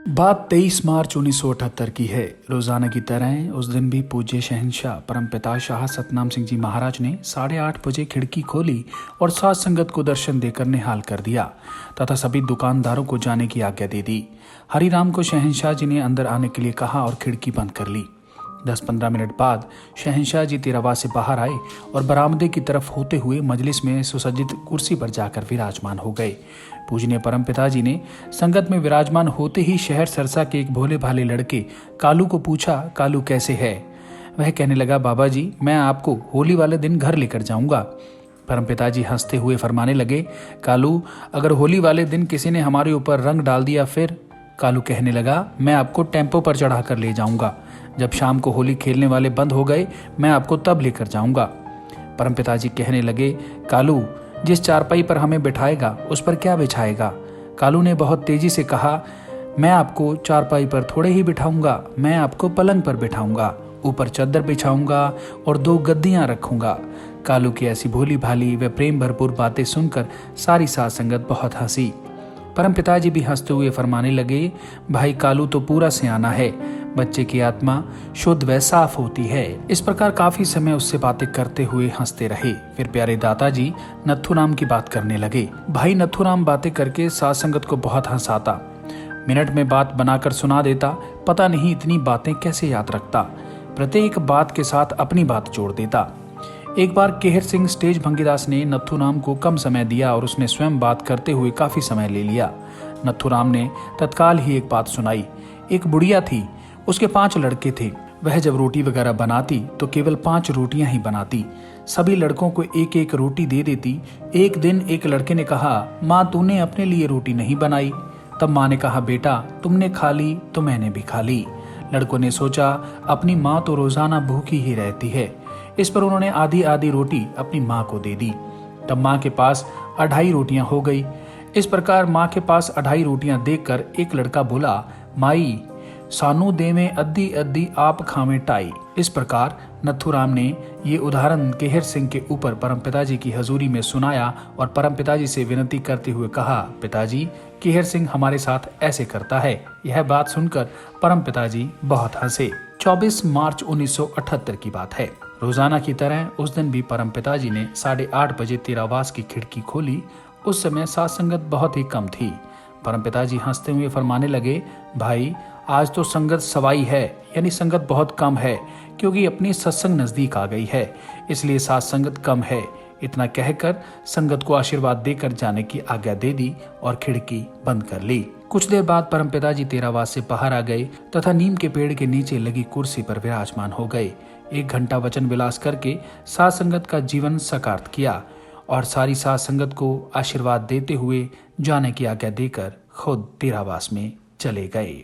बात 23 मार्च 1978 की है। रोजाना की तरह उस दिन भी पूज्य शहंशाह परमपिता शाह सतनाम सिंह जी महाराज ने 8:30 बजे खिड़की खोली और साध संगत को दर्शन देकर निहाल कर दिया तथा सभी दुकानदारों को जाने की आज्ञा दे दी। हरिराम को शहंशाह जी ने अंदर आने के लिए कहा और खिड़की बंद कर ली। 10-15 मिनट बाद शहंशाह जी तिरावा से बाहर आए और बरामदे की तरफ होते हुए मजलिस में सुसज्जित कुर्सी पर जाकर विराजमान हो गए। पूजनीय परम पिताजी ने संगत में विराजमान होते ही शहर सरसा के एक भोले भाले लड़के कालू को पूछा, कालू कैसे है? वह कहने लगा, बाबा जी मैं आपको होली वाले दिन घर लेकर जाऊंगा। परम पिताजी हंसते हुए फरमाने लगे, कालू अगर होली वाले दिन किसी ने हमारे ऊपर रंग डाल दिया फिर? कालू कहने लगा, मैं आपको टेम्पो पर चढ़ा कर ले जाऊंगा। जब शाम को होली खेलने वाले बंद हो गए मैं आपको तब लेकर जाऊंगा। परम पिताजी कहने लगे, कालू जिस चारपाई पर हमें बिठाएगा उस पर क्या बिछाएगा? कालू ने बहुत तेजी से कहा, मैं आपको चारपाई पर थोड़े ही बिठाऊंगा, मैं आपको पलंग पर बिठाऊंगा, ऊपर चादर बिछाऊंगा और 2 गद्दियां रखूंगा। कालू की ऐसी भोली भाली व प्रेम भरपूर बातें सुनकर सारी साध संगत बहुत हंसी। परम पिताजी भी हंसते हुए फरमाने लगे, भाई कालू तो पूरा सियाना है, बच्चे की आत्मा शुद्ध व साफ होती है। इस प्रकार काफी समय उससे बातें करते हुए हंसते रहे। फिर प्यारे दादाजी नथुराम की बात करने लगे। भाई नथुराम बातें करके साध संगत को बहुत हंसाता, मिनट में बात बनाकर सुना देता, पता नहीं इतनी बातें कैसे याद रखता, प्रत्येक बात के साथ अपनी बात जोड़ देता। एक बार केहर सिंह स्टेज भंगीदास ने नथुराम को कम समय दिया और उसने स्वयं बात करते हुए काफी समय ले लिया। नथुराम ने तत्काल ही एक बात सुनाई। एक बुढ़िया थी, उसके 5 लड़के थे। वह जब रोटी वगैरह बनाती तो केवल 5 रोटियां ही बनाती, सभी लड़कों को एक एक रोटी दे देती। एक दिन एक लड़के ने कहा, माँ तूने अपने लिए रोटी नहीं बनाई? तब माँ ने कहा, बेटा तुमने खा ली तो मैंने भी खा ली। लड़कों ने सोचा अपनी माँ तो रोजाना भूखी ही रहती है। इस पर उन्होंने आधी आधी रोटी अपनी माँ को दे दी। तब माँ के पास 2.5 रोटियां हो गई। इस प्रकार माँ के पास 2.5 रोटियां देखकर एक लड़का बोला, माई सानू देवें अद्धी अद्धी आप खावें टाई। इस प्रकार नथुराम ने ये उदाहरण केहर सिंह के ऊपर परम पिताजी की हजूरी में सुनाया और परम पिताजी से विनती करते हुए कहा, पिताजी केहर सिंह हमारे साथ ऐसे करता है। यह बात सुनकर परम पिताजी बहुत हंसे। 24 मार्च 1978 की बात है। रोजाना की तरह उस दिन भी परम पिताजी ने 8:30 बजे तेरावास की खिड़की खोली। उस समय साध संगत बहुत ही कम थी। परम पिताजी हंसते हुए फरमाने लगे, भाई आज तो संगत सवाई है, यानी संगत बहुत कम है, क्योंकि अपनी सत्संग नजदीक आ गई है, इसलिए साध संगत कम है। इतना कहकर संगत को आशीर्वाद देकर जाने की आज्ञा दे दी और खिड़की बंद कर ली। कुछ देर बाद परम पिताजी तेरावास से बाहर आ गए तथा नीम के पेड़ के नीचे लगी कुर्सी पर विराजमान हो गए। 1 घंटा वचन विलास करके साध संगत का जीवन साकार किया और सारी साध संगत को आशीर्वाद देते हुए जाने की आज्ञा देकर खुद तेरावास में चले गए।